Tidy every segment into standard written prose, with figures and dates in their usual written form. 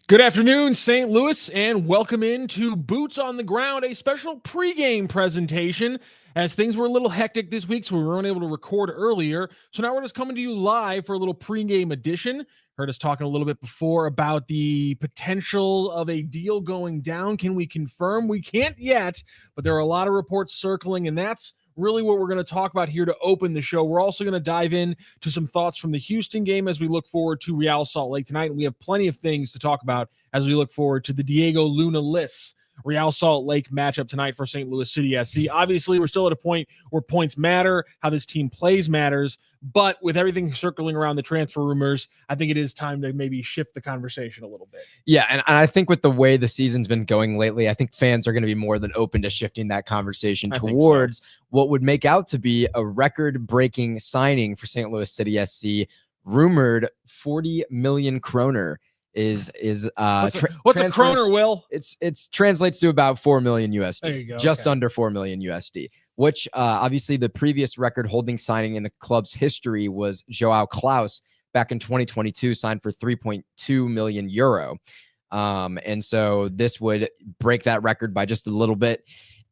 Good afternoon, St. Louis, and welcome into Boots on the Ground, a special pregame presentation. As things were a little hectic this week, so we weren't able to record earlier. So now we're just coming to you live for a little pregame edition. Heard us talking a little bit before about the potential of a deal going down. Can we confirm? We can't yet, but there are a lot of reports circling, and that's really what we're going to talk about here to open the show. We're also going to dive in to some thoughts from the Houston game as we look forward to Real Salt Lake tonight. And we have plenty of things to talk about as we look forward to the Diego Luna Lists Real Salt Lake matchup tonight for St. Louis City SC. Obviously, we're still at a point where points matter, how this team plays matters, but with everything circling around the transfer rumors, I think it is time to maybe shift the conversation a little bit. Yeah, and I think with the way the season's been going lately, I think fans are going to be more than open to shifting that conversation towards what would make out to be a record-breaking signing for St. Louis City SC. Rumored 40 million kroner is what's a kroner, Will? It's translates to about 4 million USD. There you go. Just under 4 million USD. Which obviously the previous record-holding signing in the club's history was Joao Klaus back in 2022, signed for 3.2 million euro. And so this would break that record by just a little bit,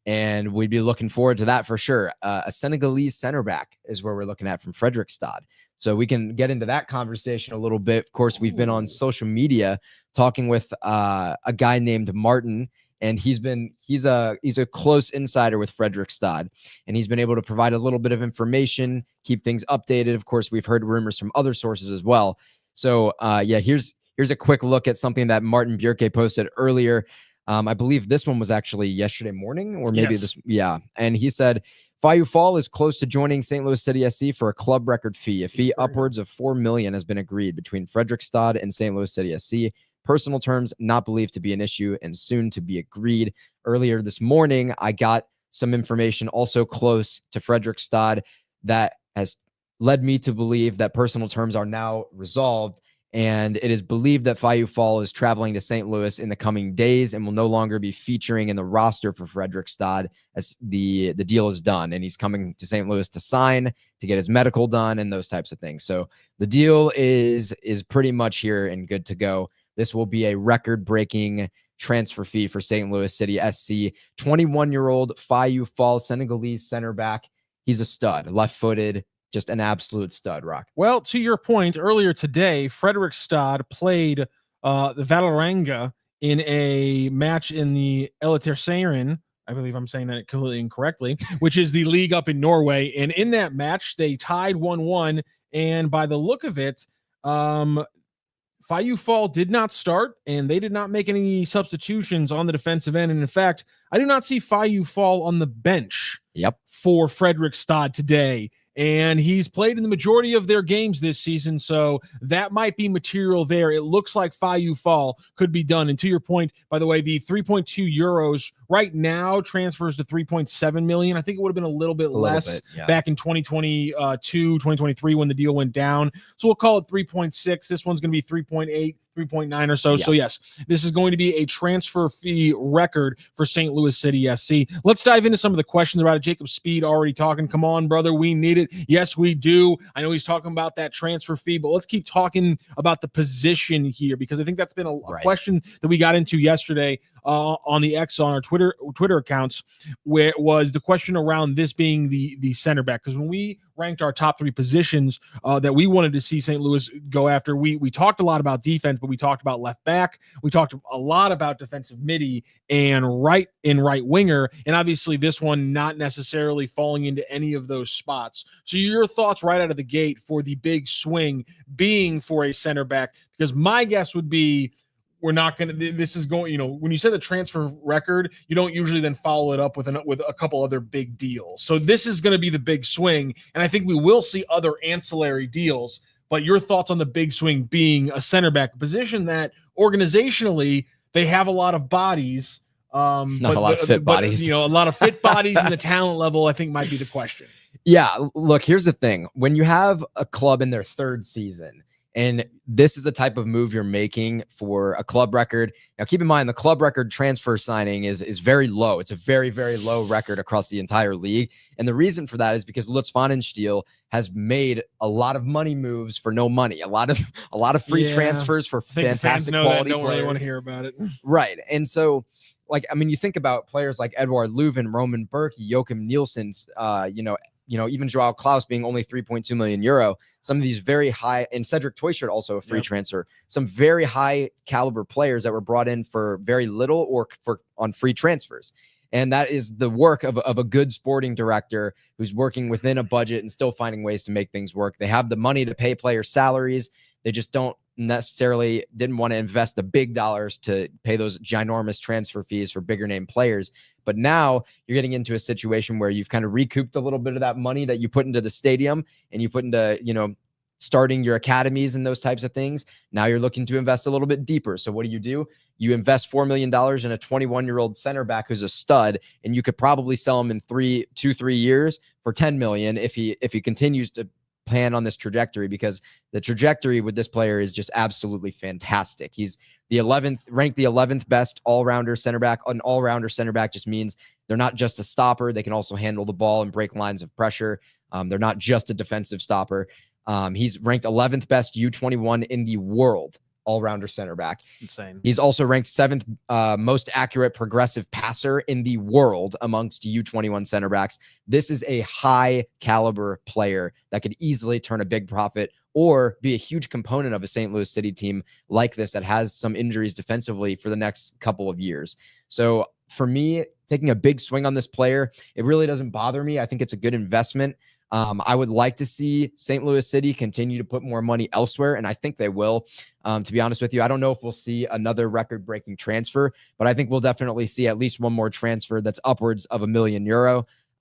and we'd be looking forward to that for sure. A Senegalese center back is where we're looking at from Fredrikstad. So we can get into that conversation a little bit. Of course, we've been on social media talking with a guy named Martin, and he's a close insider with Fredrikstad, and he's been able to provide a little bit of information, keep things updated. Of course, we've heard rumors from other sources as well. So here's a quick look at something that Martin Bjerke posted earlier. I believe this one was actually yesterday morning, or maybe and he said, Fayu Fall is close to joining St. Louis City SC for a club record fee. A fee upwards of 4 million has been agreed between Fredrikstad and St. Louis City SC. Personal terms not believed to be an issue and soon to be agreed. Earlier this morning, I got some information also close to Fredrikstad that has led me to believe that personal terms are now resolved. And it is believed that Fayu Fall is traveling to St. Louis in the coming days and will no longer be featuring in the roster for Fredrikstad as the deal is done. And he's coming to St. Louis to sign, to get his medical done, and those types of things. So the deal is pretty much here and good to go. This will be a record-breaking transfer fee for St. Louis City SC. 21-year-old Fayu Fall, Senegalese center back. He's a stud, left-footed, just an absolute stud, Rock. Well, to your point, earlier today, Fredrikstad played the Vålerenga in a match in the Eliteserien. I believe I'm saying that completely incorrectly, which is the league up in Norway. And in that match, they tied 1-1. And by the look of it, Fayu Fall did not start, and they did not make any substitutions on the defensive end. And in fact, I do not see Fayu Fall on the bench for Fredrikstad today. And he's played in the majority of their games this season, so that might be material there. It looks like Fayu Fall could be done. And to your point, by the way, the 3.2 euros right now transfers to 3.7 million. I think it would have been a little bit less back in 2022, 2023 when the deal went down. So we'll call it 3.6. This one's going to be 3.8. 3.9 or so. So yes, this is going to be a transfer fee record for St. Louis City SC. Let's dive into some of the questions about it. Jacob Speed already talking. Come on, brother. We need it. Yes, we do. I know he's talking about that transfer fee, but let's keep talking about the position here, because I think that's been a question that we got into yesterday on the X, on our Twitter accounts, where it was the question around this being the center back. Because when we ranked our top three positions that we wanted to see St. Louis go after, we talked a lot about defense, but we talked about left back. We talked a lot about defensive midi and right winger. And obviously this one not necessarily falling into any of those spots. So your thoughts right out of the gate for the big swing being for a center back, because my guess would be we're not going to, this is going, when you say the transfer record, you don't usually then follow it up with a couple other big deals. So this is going to be the big swing. And I think we will see other ancillary deals, but your thoughts on the big swing being a center back position that organizationally they have a lot of bodies. A lot of fit bodies. A lot of fit bodies and the talent level, I think, might be the question. Yeah. Look, here's the thing. When you have a club in their third season And this is the type of move you're making for a club record. Now, keep in mind, the club record transfer signing is very low. It's a very, very low record across the entire league. And the reason for that is because Lutz Pfannenstiel has made a lot of money moves for no money, a lot of free transfers for fantastic quality don't players. really want to hear about it. Right. And so, like, I mean, you think about players like Edouard Leuven, Roman Berkey, Joachim Nielsen, even Joao Klaus being only 3.2 million euro. Some of these very high, and Cedric Toyshirt also a free transfer. Some very high caliber players that were brought in for very little or on free transfers. And that is the work of a good sporting director who's working within a budget and still finding ways to make things work. They have the money to pay players' salaries. They just didn't want to invest the big dollars to pay those ginormous transfer fees for bigger name players. But now you're getting into a situation where you've kind of recouped a little bit of that money that you put into the stadium and you put into, starting your academies and those types of things. Now you're looking to invest a little bit deeper. So what do? You invest $4 million in a 21-year-old center back who's a stud, and you could probably sell him in 3 years for $10 million if he continues to plan on this trajectory, because the trajectory with this player is just absolutely fantastic. He's ranked the 11th best all-rounder center back. An all-rounder center back just means they're not just a stopper. They can also handle the ball and break lines of pressure. They're not just a defensive stopper. He's ranked 11th best U21 in the world all-rounder center back. Insane. He's also ranked 7th most accurate progressive passer in the world amongst U21 center backs. This is a high caliber player that could easily turn a big profit or be a huge component of a St. Louis City team like this that has some injuries defensively for the next couple of years. So for me, taking a big swing on this player, it really doesn't bother me. I think it's a good investment. I would like to see St. Louis City continue to put more money elsewhere, and I think they will. To be honest with you, I don't know if we'll see another record-breaking transfer, but I think we'll definitely see at least one more transfer that's upwards of €1 million.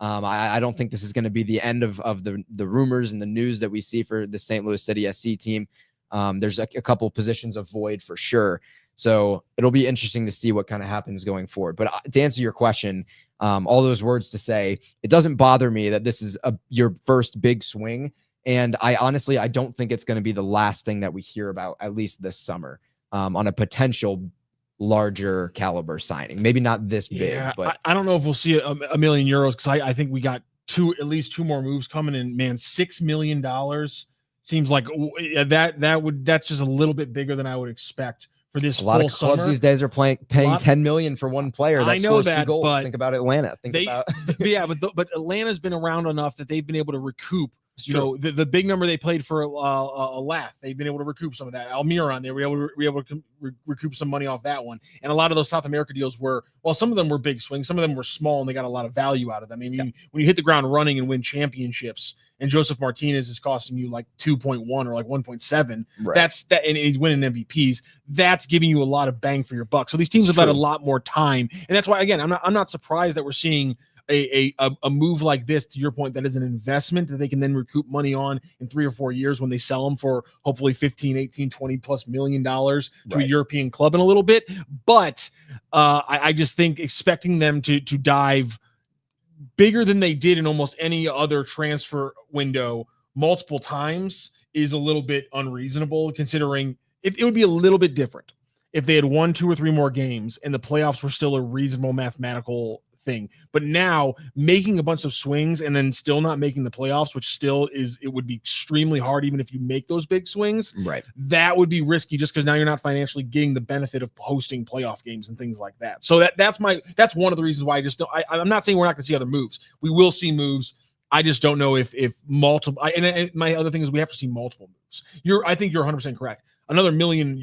I don't think this is going to be the end of the rumors and the news that we see for the St. Louis City SC team. There's a couple positions of void for sure. So it'll be interesting to see what kind of happens going forward. But to answer your question, all those words to say, it doesn't bother me that this is your first big swing. And I don't think it's going to be the last thing that we hear about, at least this summer, on a potential larger caliber signing. Maybe not this big, but I don't know if we'll see €1 million, because I think we got at least two more moves coming in. Man, $6 million seems like that's just a little bit bigger than I would expect. For this a lot of clubs these days are paying $10 million for one player that scores 2 goals. But think about Atlanta. But Atlanta's been around enough that they've been able to recoup. The big number they played for Lath, they've been able to recoup some of that. Almiron, they were able to recoup some money off that one. And a lot of those South America deals some of them were big swings, some of them were small, and they got a lot of value out of them. I mean, when you hit the ground running and win championships, and Joseph Martinez is costing you like 2.1 or like 1.7, that's that, and he's winning MVPs. That's giving you a lot of bang for your buck. So these teams have had a lot more time, and that's why, again, I'm not surprised that we're seeing a move like this, to your point, that is an investment that they can then recoup money on in 3 or 4 years when they sell them for hopefully 15, 18, 20 plus $1 million to a European club in a little bit. But I just think expecting them to dive bigger than they did in almost any other transfer window multiple times is a little bit unreasonable, considering it would be a little bit different if they had won 2 or 3 more games and the playoffs were still a reasonable mathematical thing. But now making a bunch of swings and then still not making the playoffs, which still it would be extremely hard even if you make those big swings. That would be risky, just because now you're not financially getting the benefit of hosting playoff games and things like that. So that's one of the reasons why I'm not saying we're not going to see other moves. We will see moves. I just don't know if multiple. And my other thing is we have to see multiple moves. I think you're 100% correct. Another €1 million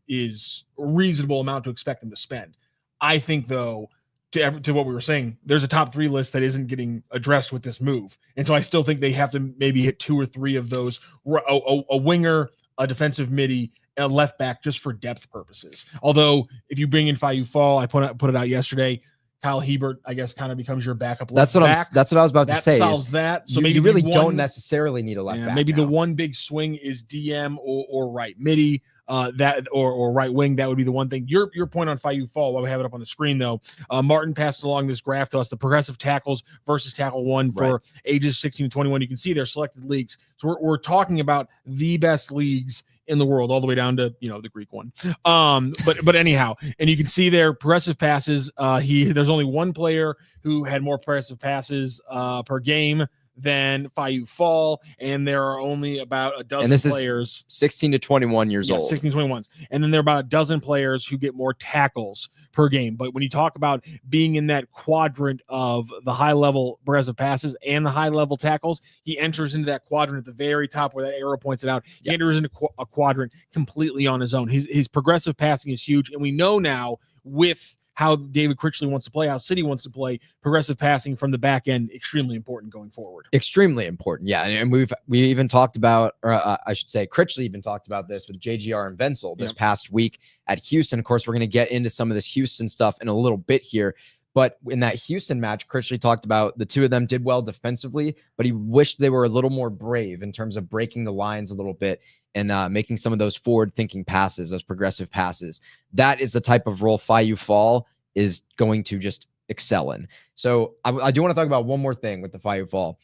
is a reasonable amount to expect them to spend. I think, though, to what we were saying, there's a top 3 list that isn't getting addressed with this move. And so I still think they have to maybe hit 2 or 3 of those, a winger, a defensive midi, a left back, just for depth purposes. Although if you bring in Fayu Fall, I put it out yesterday, Kyle Hebert, I guess, kind of becomes your backup left back. That's what I was about to say. That solves that. So maybe you really don't necessarily need a left back. Maybe the one big swing is DM or right midi. that or right wing, that would be the one thing. Your point on Fayu Fall, while we have it up on the screen though, Martin passed along this graph to us, the progressive tackles versus tackle one for ages 16 to 21. You can see their selected leagues. So we're talking about the best leagues in the world, all the way down to the Greek one. But anyhow, and you can see their progressive passes. There's only one player who had more progressive passes per game than Fayu Fall, and there are only about a dozen players. 16 to 21 years old. 16 to 21s. And then there are about a dozen players who get more tackles per game. But when you talk about being in that quadrant of the high-level progressive passes and the high-level tackles, he enters into that quadrant at the very top where that arrow points it out. He enters into a quadrant completely on his own. His progressive passing is huge, and we know now with how David Critchley wants to play, how City wants to play, progressive passing from the back end, extremely important going forward. Extremely important, yeah. And we even talked about, or I should say, Critchley even talked about this with JGR and Wenzel this past week at Houston. Of course, we're going to get into some of this Houston stuff in a little bit here. But in that Houston match, Critchley talked about the two of them did well defensively, but he wished they were a little more brave in terms of breaking the lines a little bit and making some of those forward-thinking passes, those progressive passes. That is the type of role Fayu Fall is going to just excel in. So I do want to talk about one more thing with the Fayu Fall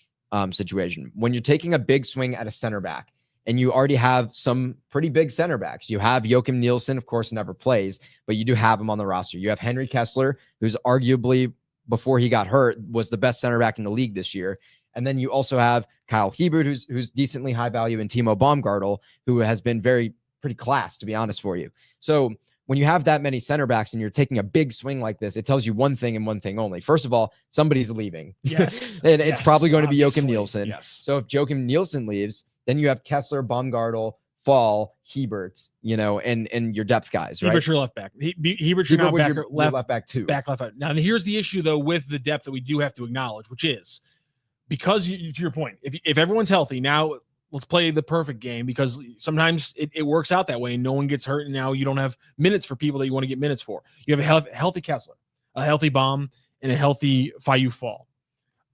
situation. When you're taking a big swing at a center back, and you already have some pretty big center backs. You have Joachim Nielsen, of course, never plays, but you do have him on the roster. You have Henry Kessler, who's arguably, before he got hurt, was the best center back in the league this year. And then you also have Kyle Hebert, who's decently high value, and Timo Baumgartel, who has been pretty class, to be honest for you. So when you have that many center backs and you're taking a big swing like this, it tells you one thing and one thing only. First of all, somebody's leaving. Yes. And it's probably going to be Joachim Nielsen. Yes. So if Joachim Nielsen leaves, then you have Kessler, Baumgartel, Fall, Hebert, and your depth guys, right? Hebert's your left back. Hebert's your left back too. Back left back. Now, here's the issue, though, with the depth that we do have to acknowledge, which is because, to your point, if everyone's healthy, now let's play the perfect game, because sometimes it works out that way and no one gets hurt, and now you don't have minutes for people that you want to get minutes for. You have a healthy Kessler, a healthy Baum, and a healthy Fayu Fall.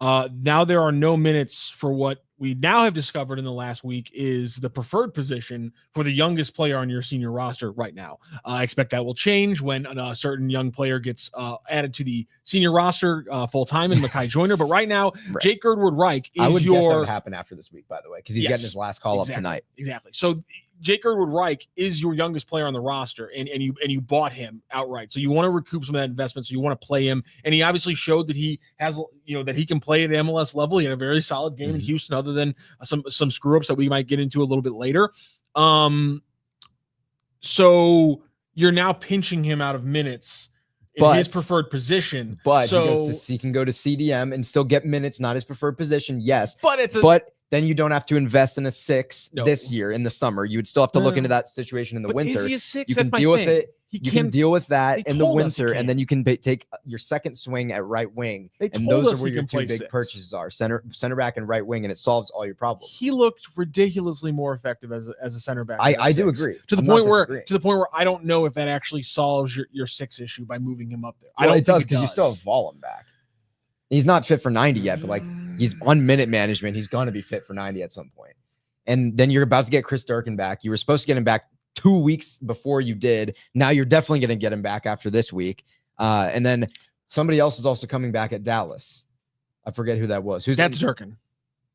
Now there are no minutes for what we now have discovered in the last week is the preferred position for the youngest player on your senior roster right now. I expect that will change when a certain young player gets added to the senior roster full-time in Mekhi Joyner. But right now, Jake Girdwood-Reich is I would guess that would happen after this week, by the way, because he's getting his last call up tonight. Exactly. So Jake Girdwood-Reich is your youngest player on the roster, and you bought him outright. So you want to recoup some of that investment. So you want to play him, and he obviously showed that he has, that he can play at MLS level. He had a very solid game in Houston, other than some screw ups that we might get into a little bit later. So you're now pinching him out of minutes in his preferred position. But he can go to CDM and still get minutes, not his preferred position. Yes, but then you don't have to invest in a 6 this year in the summer. You would still have to look into that situation in the winter. Is he a 6? You can deal with it. You can deal with that in the winter, and then you can take your second swing at right wing. And those are where your two big purchases are: center back and right wing, and it solves all your problems. He looked ridiculously more effective as a center back. I do agree. To the point where I don't know if that actually solves your 6 issue by moving him up there. I don't think it does, because you still have Volum back. He's not fit for 90 yet, but he's on minute management. He's going to be fit for 90 at some point. And then you're about to get Chris Durkin back. You were supposed to get him back 2 weeks before you did. Now you're definitely going to get him back after this week. And then somebody else is also coming back at Dallas. I forget who that was. That's Durkin.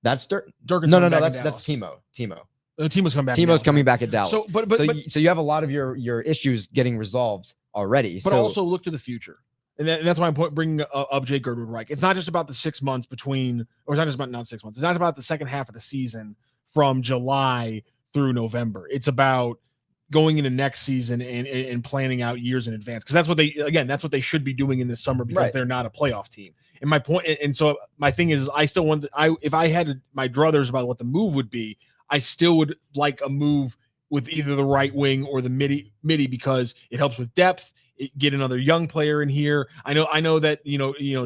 That's Durkin. No, that's Timo. Timo's coming back. Timo's coming back at Dallas. So you have a lot of your issues getting resolved already. But also look to the future. And that's why I'm bringing up Jake Girdwood-Reich. It's not just about the 6 months between, or it's not just about not 6 months. It's not about the second half of the season from July through November. It's about going into next season and planning out years in advance. Because that's what they should be doing in this summer, because they're not a playoff team. And my point, and so my thing is, I still want if I had my druthers about what the move would be, I still would like a move with either the right wing or the midi, because it helps with depth. Get another young player in here. I know that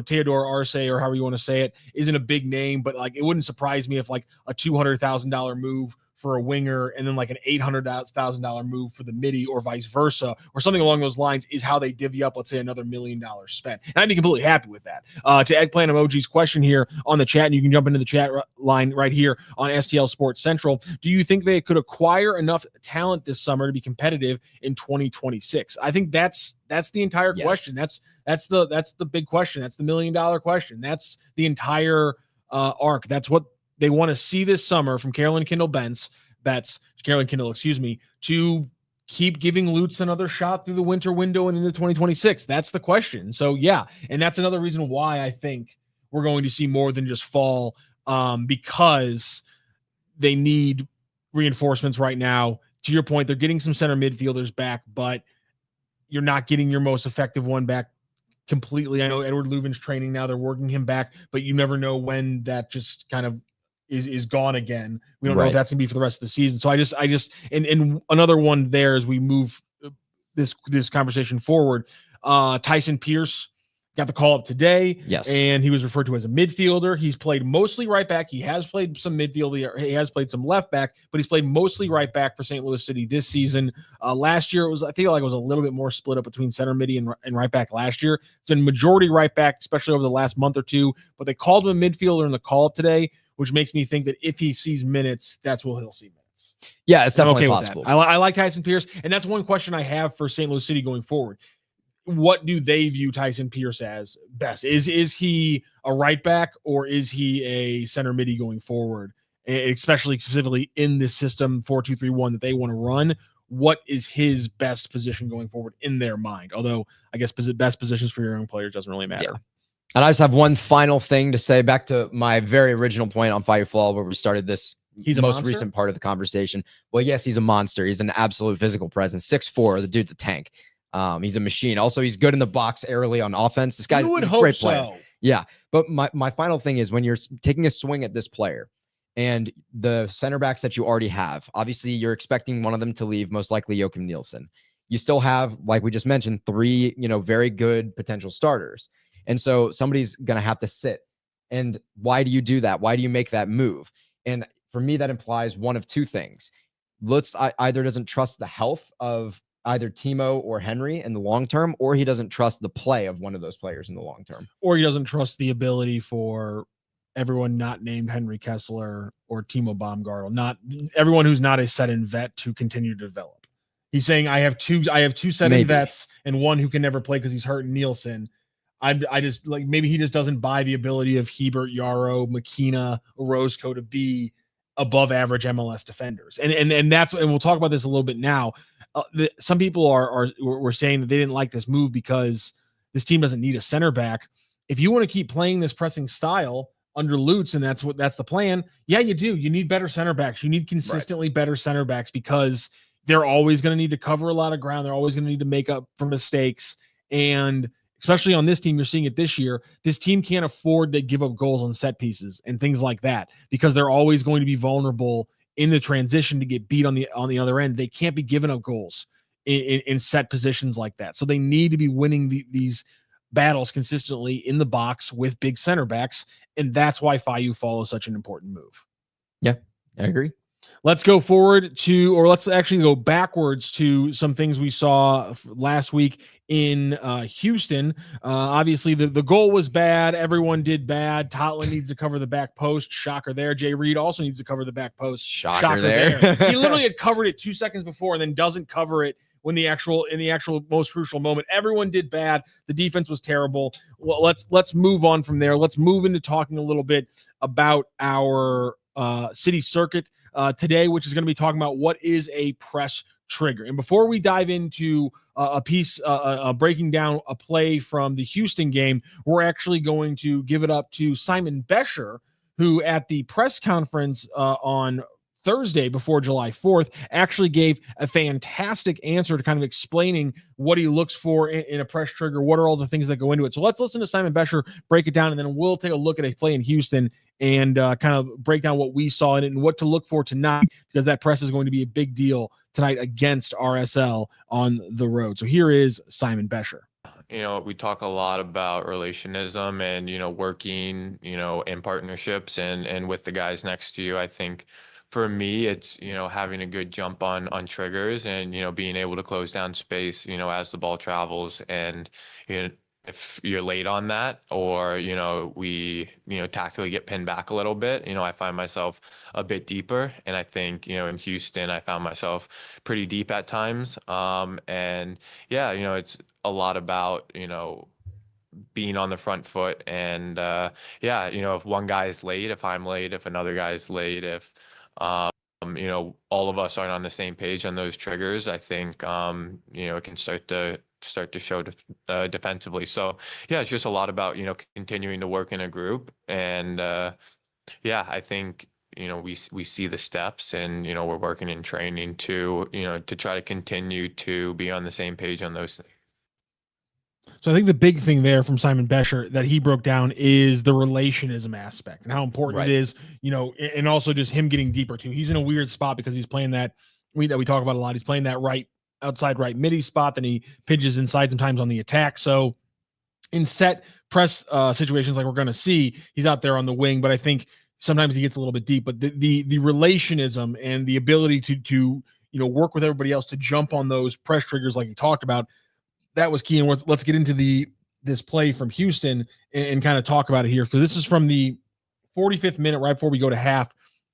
Theodore Arce, or however you want to say it, isn't a big name, but it wouldn't surprise me if a $200,000 move for a winger and then like an $800,000 move for the midi or vice versa or something along those lines is how they divvy up, let's say, another $1 million spent. And I'd be completely happy with that. To Eggplant Emoji's question here on the chat, and you can jump into the chat line right here on STL Sports Central. Do you think they could acquire enough talent this summer to be competitive in 2026? I think that's the entire question. That's the big question. That's the $1 million question. That's the entire arc. That's what they want to see this summer from Carolyn Kindle-Betts, to keep giving Lutz another shot through the winter window and into 2026. That's the question. So yeah, and that's another reason why I think we're going to see more than just fall, because they need reinforcements right now. To your point, they're getting some center midfielders back, but you're not getting your most effective one back completely. I know Edward Leuven's training now. They're working him back, but you never know when that just kind of is gone again. We don't know if that's going to be for the rest of the season. So I just and another one there as we move this conversation forward, Tyson Pierce got the call up today. Yes. And he was referred to as a midfielder. He's played mostly right back. He has played some midfield. He has played some left back, but he's played mostly right back for St. Louis City this season. Last year, I feel like it was a little bit more split up between center midi and right back last year. It's been majority right back, especially over the last month or two, but they called him a midfielder in the call up today, which makes me think that if he sees minutes, that's what he'll see minutes. Yeah, it's definitely possible. I like Tyson Pierce, and that's one question I have for St. Louis City going forward. What do they view Tyson Pierce as best? Is he a right back or is he a center midi going forward? Especially specifically in this system 4-2-3-1 that they want to run. What is his best position going forward in their mind? Although I guess best positions for your own players doesn't really matter. Yeah. And I just have one final thing to say back to my very original point on Fire Fall where we started this recent part of the conversation. Well, yes, he's a monster. He's an absolute physical presence. 6'4", the dude's a tank. He's a machine. Also, he's good in the box early on offense. This guy's a great player. Yeah. But my final thing is when you're taking a swing at this player and the center backs that you already have, obviously you're expecting one of them to leave, most likely Joachim Nielsen. You still have, like we just mentioned, 3, very good potential starters. And so somebody's going to have to sit. And why do you do that? Why do you make that move? And for me, that implies one of two things. Lutz either doesn't trust the health of either Timo or Henry in the long term, or he doesn't trust the play of one of those players in the long term. Or he doesn't trust the ability for everyone not named Henry Kessler or Timo Baumgartel, not everyone who's not a set-in vet to continue to develop. He's saying I have two set-in vets and one who can never play because he's hurt, Nielsen. I just like maybe he just doesn't buy the ability of Hebert, Yarrow, McKenna, Orozco to be above average MLS defenders. And that's, and we'll talk about this a little bit now. Some people were saying that they didn't like this move because this team doesn't need a center back. If you want to keep playing this pressing style under Lutz, and that's the plan, yeah, you do. You need better center backs. You need consistently better center backs because they're always going to need to cover a lot of ground. They're always going to need to make up for mistakes. And especially on this team, you're seeing it this year, this team can't afford to give up goals on set pieces and things like that because they're always going to be vulnerable in the transition to get beat on the other end. They can't be giving up goals in set positions like that. So they need to be winning these battles consistently in the box with big center backs. And that's why Fayu Fall is such an important move. Yeah, I agree. Let's go forward to, or let's actually go backwards to some things we saw last week in Houston. Obviously, the goal was bad. Everyone did bad. Totland needs to cover the back post. Shocker there. Jay Reed also needs to cover the back post. Shocker there. He literally had covered it 2 seconds before and then doesn't cover it in the actual most crucial moment. Everyone did bad. The defense was terrible. Well, let's move on from there. Let's move into talking a little bit about our city circuit today, which is going to be talking about what is a press trigger. And before we dive into a piece breaking down a play from the Houston game, we're actually going to give it up to Simon Becher, who at the press conference on Thursday before July 4th actually gave a fantastic answer to kind of explaining what he looks for in a press trigger. What are all the things that go into it? So let's listen to Simon Becher break it down, and then we'll take a look at a play in Houston and kind of break down what we saw in it and what to look for tonight, because that press is going to be a big deal tonight against RSL on the road. So here is Simon Becher. We talk a lot about relationism and, working, in partnerships and with the guys next to you. I think for me, it's, having a good jump on triggers and, being able to close down space, as the ball travels. And, if you're late on that, or, we, tactically get pinned back a little bit, I find myself a bit deeper. And I think, in Houston, I found myself pretty deep at times. And yeah, it's a lot about, being on the front foot. And yeah, if one guy is late, if I'm late, if another guy is late, if all of us aren't on the same page on those triggers, I think it can start to show defensively. So yeah, it's just a lot about continuing to work in a group. And yeah, I think we see the steps, and we're working in training to to try to continue to be on the same page on those things. So I think the big thing there from Simon Becher that he broke down is the relationism aspect and how important it is, and also just him getting deeper too. He's in a weird spot because he's playing that we talk about a lot. He's playing that outside right midi spot, then he pitches inside sometimes on the attack. So in set press situations like we're going to see, he's out there on the wing, but I think sometimes he gets a little bit deep. But the relationism and the ability to work with everybody else to jump on those press triggers like he talked about, that was key. And let's get into this play from Houston and kind of talk about it here. So this is from the 45th minute, right before we go to half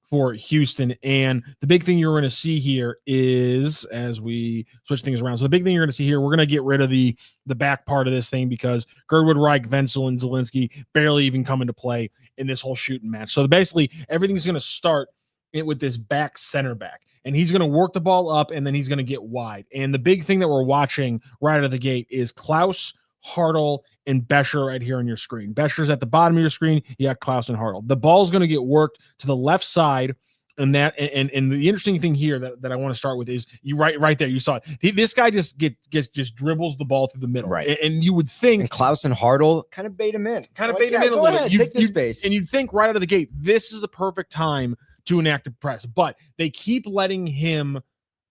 for Houston. And the big thing you're going to see here is, as we switch things around, so the big thing you're going to see here, we're going to get rid of the back part of this thing because Girdwood, Reich, Wenzel, and Zielinski barely even come into play in this whole shooting match. So basically everything's going to start with this back center back. And he's going to work the ball up, and then he's going to get wide. And the big thing that we're watching right out of the gate is Klaus, Hartl, and Becher right here on your screen. Becher's at the bottom of your screen. You got Klaus and Hartl. The ball's going to get worked to the left side. And the interesting thing here that I want to start with is you right there. You saw it. This guy just dribbles the ball through the middle. Right. And you would think. And Klaus and Hartl kind of bait him in. A little bit. Take the space. And you'd think right out of the gate, this is the perfect time to an active press, but they keep letting him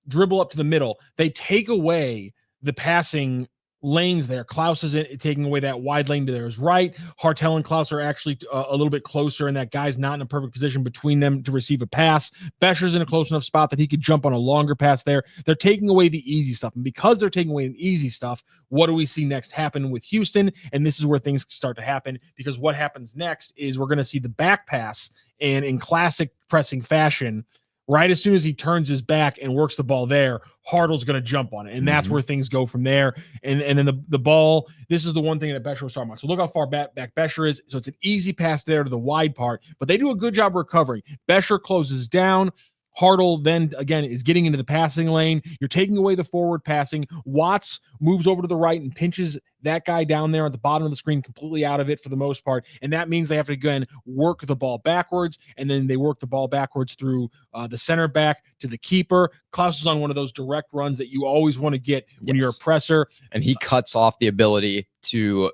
dribble up to the middle. They take away the passing lanes there. Klaus is taking away that wide lane to his right. Hartl and Klaus are actually a little bit closer, and that guy's not in a perfect position between them to receive a pass. Becher's in a close enough spot that he could jump on a longer pass there. They're taking away the easy stuff, and because they're taking away the easy stuff, what do we see next happen with Houston? And this is where things start to happen, because what happens next is we're going to see the back pass, and in classic pressing fashion, right as soon as he turns his back and works the ball there, Hartl's going to jump on it. And that's where things go from there. And then the ball, this is the one thing that Becher was talking about. So look how far back Becher is. So it's an easy pass there to the wide part, but they do a good job recovering. Becher closes down. Hartl then again is getting into the passing lane. You're taking away the forward passing. Watts moves over to the right and pinches that guy down there at the bottom of the screen completely out of it for the most part. And that means they have to again work the ball backwards, and then they work the ball backwards through the center back to the keeper. Klaus is on one of those direct runs that you always want to get when you're a presser. And he cuts off the ability to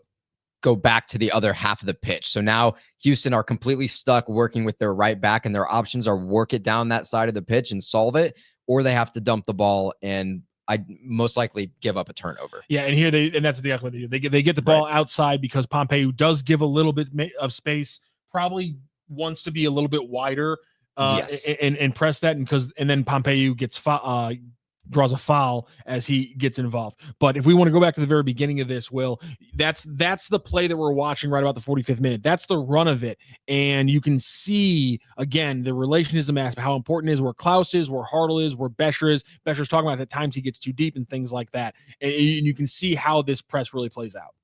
go back to the other half of the pitch. So now Houston are completely stuck working with their right back, and their options are work it down that side of the pitch and solve it, or they have to dump the ball and I most likely give up a turnover. Yeah, and here that's exactly what they do. They get the ball outside because Pompeu does give a little bit of space, probably wants to be a little bit wider and press that, and then Pompeu gets draws a foul as he gets involved. But if we want to go back to the very beginning of this, Will, that's the play that we're watching right about the 45th minute. That's the run of it. And you can see, again, the relationism aspect, how important it is, where Klaus is, where Hartl is, where Becher is. Becher's talking about at times he gets too deep and things like that. And you can see how this press really plays out.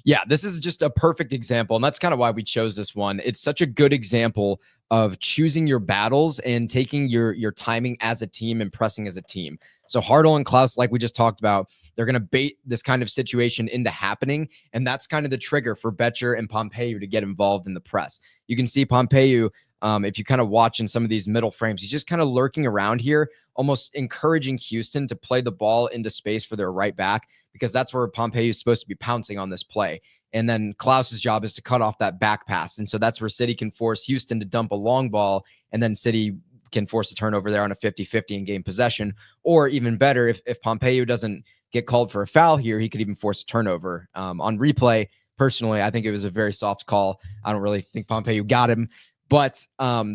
Yeah, this is just a perfect example, and that's kind of why we chose this one. It's such a good example of choosing your battles and taking your timing as a team and pressing as a team. So Hartl and Klaus, like we just talked about, they're going to bait this kind of situation into happening, and that's kind of the trigger for Becher and Pompeu to get involved in the press. You can see Pompeu, if you kind of watch in some of these middle frames, he's just kind of lurking around here, almost encouraging Houston to play the ball into space for their right back, because that's where Pompeu is supposed to be pouncing on this play. And then Klaus's job is to cut off that back pass. And so that's where City can force Houston to dump a long ball, and then City can force a turnover there on a 50-50 and gain possession. Or even better, if Pompeu doesn't get called for a foul here, he could even force a turnover. On replay, personally, I think it was a very soft call. I don't really think Pompeu got him. But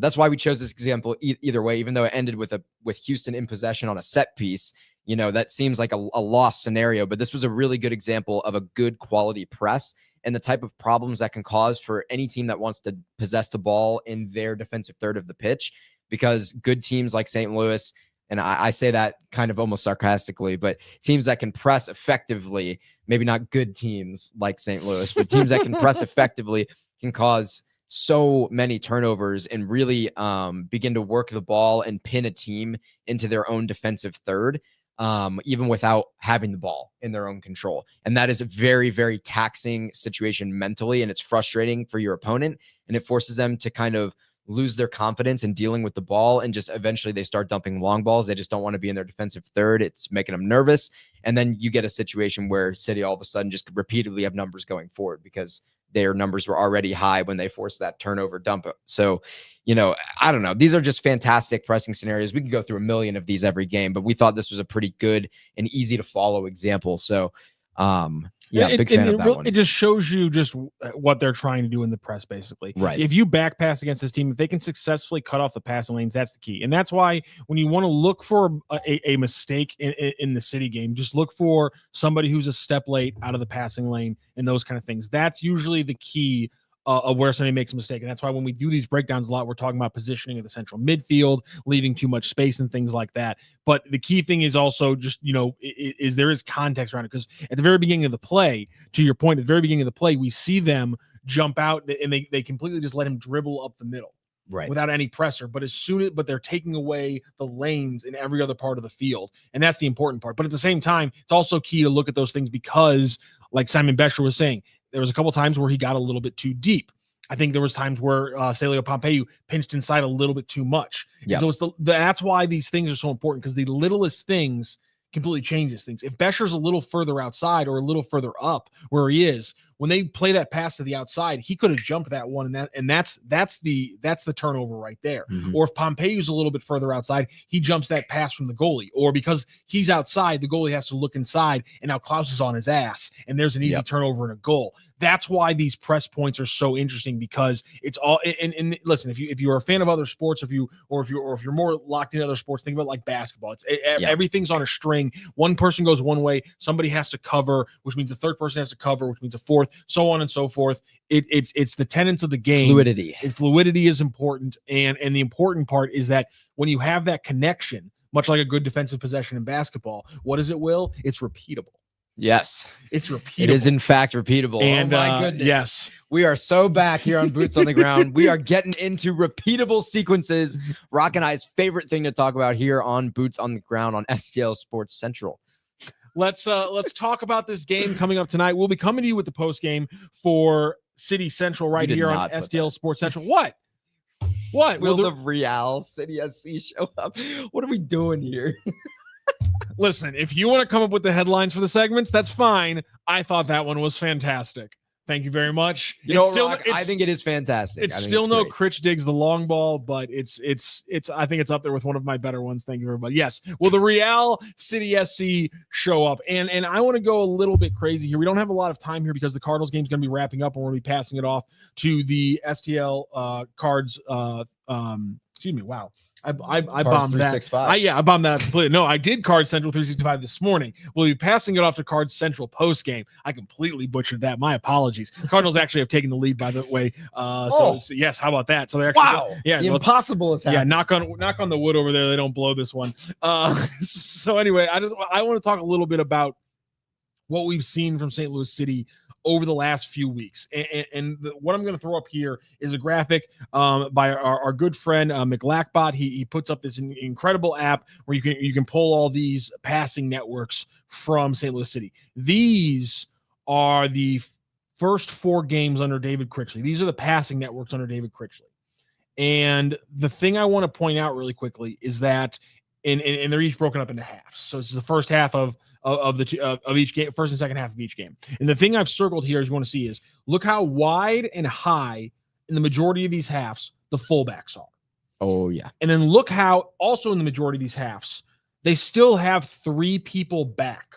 that's why we chose this example either way, even though it ended with Houston in possession on a set piece. That seems like a lost scenario, but this was a really good example of a good quality press and the type of problems that can cause for any team that wants to possess the ball in their defensive third of the pitch, because good teams like St. Louis, and I say that kind of almost sarcastically, but teams that can press effectively, maybe not good teams like St. Louis, but teams that can press effectively can cause so many turnovers and really begin to work the ball and pin a team into their own defensive third, even without having the ball in their own control. And that is a very, very taxing situation mentally, and it's frustrating for your opponent, and it forces them to kind of lose their confidence in dealing with the ball, and just eventually they start dumping long balls. They just don't want to be in their defensive third. It's making them nervous. And then you get a situation where City all of a sudden just repeatedly have numbers going forward because their numbers were already high when they forced that turnover dump. So, I don't know. These are just fantastic pressing scenarios. We could go through a million of these every game, but we thought this was a pretty good and easy to follow example. So, big fan of that one. It just shows you just what they're trying to do in the press, basically. Right. If you back pass against this team, if they can successfully cut off the passing lanes, that's the key. And that's why when you want to look for a mistake in the City game, just look for somebody who's a step late out of the passing lane and those kind of things. That's usually the key of where somebody makes a mistake. And that's why when we do these breakdowns a lot, we're talking about positioning of the central midfield, leaving too much space and things like that. But the key thing is also just, is there is context around it. Because at the very beginning of the play, to your point, at the very beginning of the play, we see them jump out and they completely just let him dribble up the middle. Right. Without any pressure, but they're taking away the lanes in every other part of the field. And that's the important part. But at the same time, it's also key to look at those things because, like Simon Becher was saying, there was a couple times where he got a little bit too deep. I think there was times where Celio Pompeu pinched inside a little bit too much. Yeah. So it's that's why these things are so important, because the littlest things completely changes things. If Becher's a little further outside or a little further up where he is, when they play that pass to the outside, he could have jumped that one, and that's the turnover right there. Mm-hmm. Or if Pompeyu's a little bit further outside, he jumps that pass from the goalie. Or because he's outside, the goalie has to look inside, and now Klaus is on his ass, and there's an easy turnover and a goal. That's why these press points are so interesting, because it's all. And listen, if you're a fan of other sports, if you're more locked into other sports, think about like basketball. Everything's on a string. One person goes one way, somebody has to cover, which means the third person has to cover, which means a fourth, so on and so forth. It's the tenets of the game. Fluidity is important, and the important part is that when you have that connection, much like a good defensive possession in basketball, what is it, Will? It's repeatable. Yes, it's repeatable. It is in fact repeatable. And, oh my goodness. Yes, we are so back here on Boots on the Ground. We are getting into repeatable sequences. Rock and I's favorite thing to talk about here on Boots on the Ground on STL Sports Central. Let's talk about this game coming up tonight. We'll be coming to you with the post game for City Central right here on STL Sports Central. What? Will the Real City SC show up? What are we doing here? Listen, if you want to come up with the headlines for the segments, that's fine. I thought that one was fantastic. Thank you very much. I think it is fantastic. It's still no Critch digs the long ball, but it's I think it's up there with one of my better ones. Thank you very much. Yes. Will the Real City SC show up? And I want to go a little bit crazy here. We don't have a lot of time here because the Cardinals game is going to be wrapping up, and we're going to be passing it off to the STL Cards. Excuse me. Wow. I bombed that. I bombed that completely. No, I did Cards Central 365 this morning. We'll be passing it off to Cards Central post game. I completely butchered that. My apologies. The Cardinals actually have taken the lead, by the way. So yes, how about that? So they're actually the impossible is happening. Yeah, knock on the wood over there. They don't blow this one. So anyway, I want to talk a little bit about what we've seen from St. Louis City over the last few weeks. And what I'm going to throw up here is a graphic by our good friend McLackbot. He puts up this incredible app where you can pull all these passing networks from St. Louis City. These are the first 4 games under David Critchley. These are the passing networks under David Critchley. And the thing I want to point out really quickly is that and they're each broken up into halves. So this is the first half of each game, first and second half of each game. And the thing I've circled here is you want to see is look how wide and high in the majority of these halves the fullbacks are. Oh yeah. And then look how also in the majority of these halves they still have 3 people back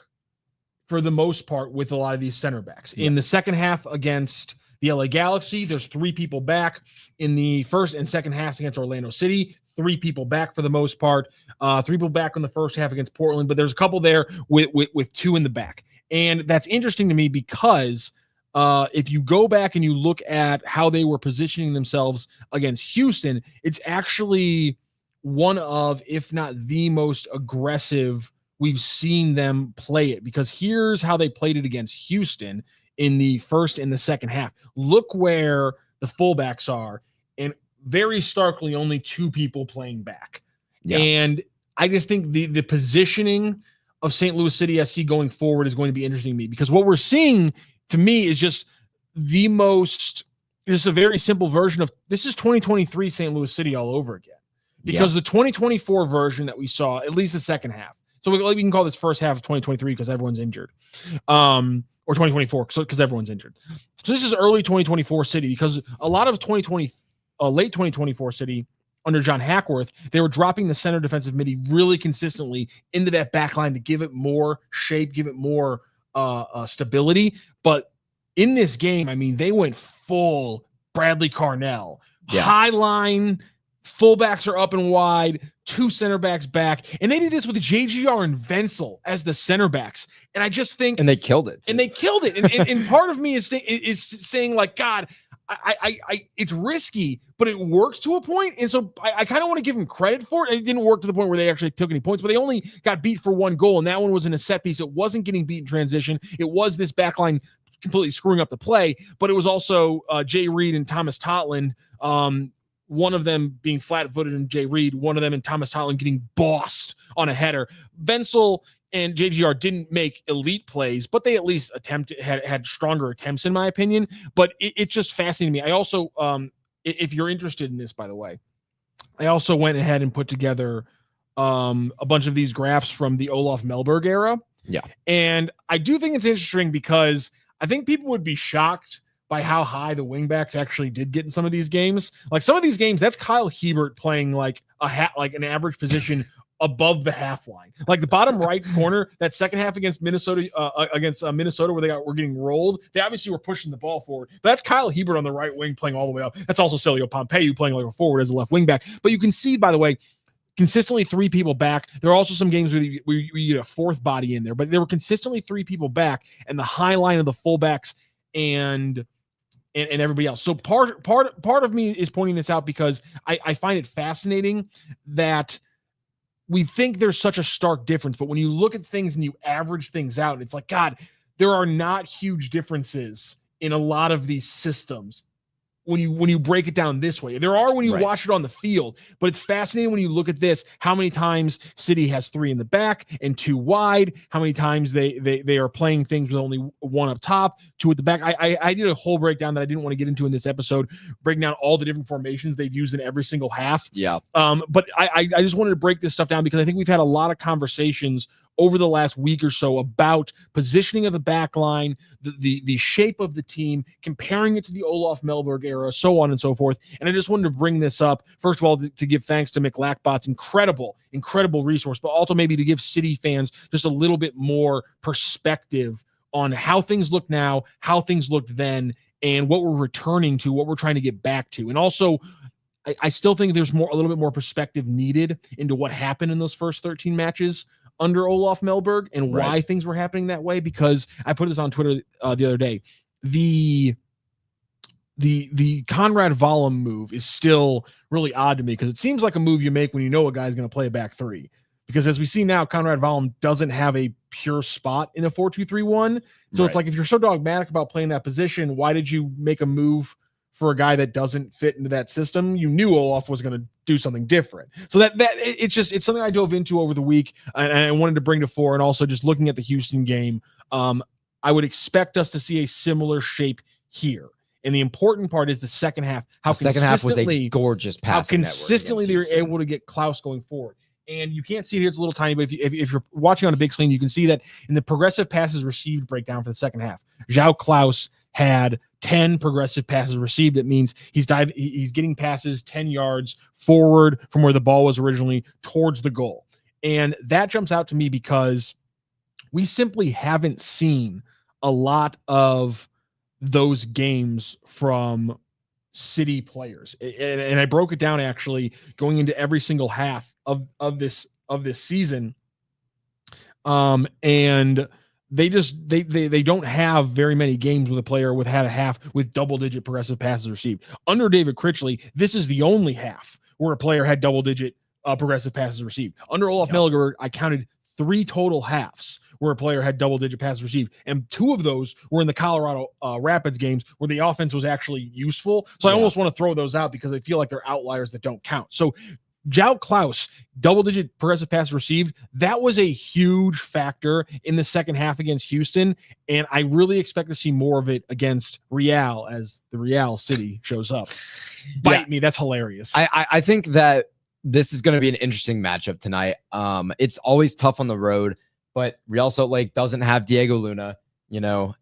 for the most part with a lot of these center backs. In the second half against the LA Galaxy, there's 3 people back in the first and second halves against Orlando City. 3 people back for the most part. 3 people back in the first half against Portland, but there's a couple there with 2 in the back. And that's interesting to me because if you go back and you look at how they were positioning themselves against Houston, it's actually one of, if not the most aggressive we've seen them play it, because here's how they played it against Houston in the first and the second half. Look where the fullbacks are, and very starkly only 2 people playing back. Yeah. And I just think the positioning of St. Louis City SC going forward is going to be interesting to me, because what we're seeing to me is just a very simple version of this is 2023 St. Louis City all over again. Because the 2024 version that we saw, at least the second half, so we can call this first half of 2023 because everyone's injured, or 2024 because everyone's injured. So this is early 2024 City, because a lot of late 2024 City under John Hackworth, they were dropping the center defensive midi really consistently into that back line to give it more shape, give it more stability. But in this game, I mean, they went full Bradley Carnell, high line. Fullbacks are up and wide, 2 center backs back, and they did this with JGR and Wenzel as the center backs. And I just think, and they killed it. And and part of me is saying like, God, I it's risky, but it works to a point. And so I kind of want to give them credit for it. It didn't work to the point where they actually took any points, but they only got beat for 1 goal, and that one was in a set piece. It wasn't getting beat in transition. It was this back line completely screwing up the play, but it was also Jay Reed and Thomas Totland. One of them being flat-footed and Jay Reed, one of them and Thomas Totland getting bossed on a header. Wenzel and JGR didn't make elite plays, but they at least had stronger attempts, in my opinion. But it's just fascinating to me. I also, if you're interested in this, by the way, I also went ahead and put together a bunch of these graphs from the Olaf Melberg era. Yeah. And I do think it's interesting because I think people would be shocked by how high the wingbacks actually did get in some of these games. Like some of these games, that's Kyle Hebert playing like an average position above the half line. Like the bottom right corner, that second half against Minnesota, where were getting rolled. They obviously were pushing the ball forward. But that's Kyle Hebert on the right wing playing all the way up. That's also Celio Pompeu playing like a forward as a left wing back. But you can see, by the way, consistently 3 people back. There are also some games where you get a 4th body in there, but there were consistently 3 people back, and the high line of the fullbacks and everybody else. So part of me is pointing this out because I find it fascinating that we think there's such a stark difference, but when you look at things and you average things out, it's like, God, there are not huge differences in a lot of these systems when you break it down this way. There are when you watch it on the field, but it's fascinating when you look at this, how many times City has 3 in the back and 2 wide, how many times they are playing things with only 1 up top, 2 at the back. I did a whole breakdown that I didn't want to get into in this episode, breaking down all the different formations they've used in every single half. Yeah. But I just wanted to break this stuff down because I think we've had a lot of conversations over the last week or so about positioning of the back line, the shape of the team, comparing it to the Olaf Melberg era, so on and so forth. And I just wanted to bring this up, first of all, to give thanks to Mick Lackbot's incredible resource, but also maybe to give City fans just a little bit more perspective on how things look now, how things looked then, and what we're returning to, what we're trying to get back to. And also, I still think there's a little bit more perspective needed into what happened in those first 13 matches under Olaf Melberg and why things were happening that way, because I put this on Twitter the other day. The Conrad Vollum move is still really odd to me because it seems like a move you make when you know a guy's going to play a back 3. Because as we see now, Conrad Vollum doesn't have a pure spot in a 4-2-3-1. So it's like, if you're so dogmatic about playing that position, why did you make a move for a guy that doesn't fit into that system? You knew Olaf was going to do something different. So it's something I dove into over the week, and I wanted to bring to fore. And also just looking at the Houston game, I would expect us to see a similar shape here. And the important part is the second half. The second half was a gorgeous pass. How consistently they were able to get Klaus going forward. And you can't see it here; it's a little tiny, but if you're watching on a big screen, you can see that in the progressive passes received breakdown for the second half, João Klaus had 10 progressive passes received. That means he's getting passes 10 yards forward from where the ball was originally towards the goal. And that jumps out to me because we simply haven't seen a lot of those games from City players. And I broke it down actually going into every single half of this season. And they don't have very many games with a player had a half with double-digit progressive passes received. Under David Critchley, this is the only half where a player had double-digit progressive passes received. Under Olaf Melliger, I counted 3 total halves where a player had double-digit passes received, and 2 of those were in the Colorado Rapids games where the offense was actually useful. So I almost want to throw those out because I feel like they're outliers that don't count. So João Klaus, double-digit progressive passes received, that was a huge factor in the second half against Houston, and I really expect to see more of it against Real as the Real City shows up. Bite me, that's hilarious. I think that this is going to be an interesting matchup tonight. It's always tough on the road, but Real Salt Lake doesn't have Diego Luna,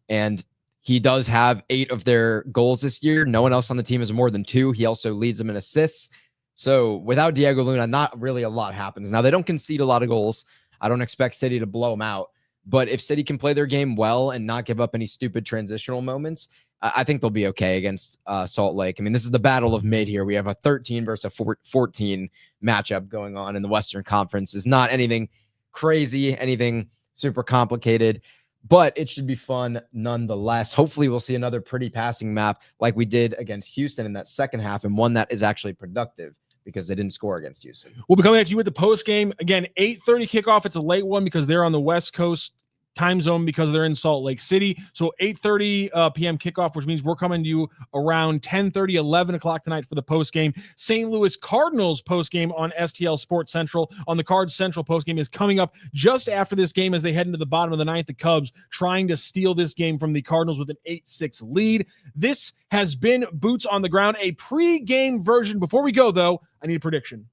and he does have 8 of their goals this year. No one else on the team has more than 2. He also leads them in assists. So without Diego Luna, not really a lot happens. Now, they don't concede a lot of goals. I don't expect City to blow them out. But if City can play their game well and not give up any stupid transitional moments, I think they'll be okay against Salt Lake. I mean, this is the battle of mid here. We have a 13 versus a 14 matchup going on in the Western Conference. It's not anything crazy, anything super complicated, but it should be fun nonetheless. Hopefully we'll see another pretty passing map like we did against Houston in that second half, and one that is actually productive because they didn't score against Houston. We'll be coming at you with the post game. Again, 8:30 kickoff. It's a late one because they're on the West Coast time zone because they're in Salt Lake City. So 8:30 p.m. kickoff, which means we're coming to you around 10:30, 11 o'clock tonight for the post game. St. Louis Cardinals post game on STL Sports Central. On the Cards Central post game is coming up just after this game as they head into the bottom of the ninth. The Cubs trying to steal this game from the Cardinals with an 8-6 lead. This has been Boots on the Ground, a pre-game version. Before we go, though, I need a prediction.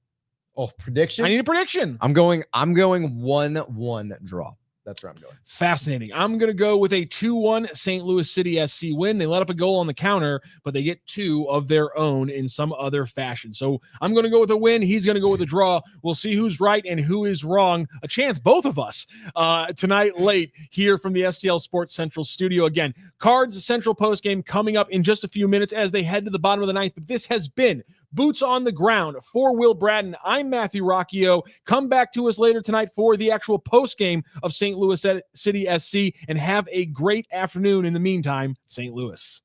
Oh, prediction? I need a prediction. I'm going 1-1 draw. That's where I'm going. Fascinating. I'm going to go with a 2-1 St. Louis City SC win. They let up a goal on the counter, but they get 2 of their own in some other fashion. So I'm going to go with a win. He's going to go with a draw. We'll see who's right and who is wrong. A chance, both of us, tonight late here from the STL Sports Central studio. Again, Cards Central postgame coming up in just a few minutes as they head to the bottom of the ninth. But this has been Boots on the Ground for Will Bratton. I'm Matthew Rocchio. Come back to us later tonight for the actual postgame of St. Louis City SC, and have a great afternoon in the meantime, St. Louis.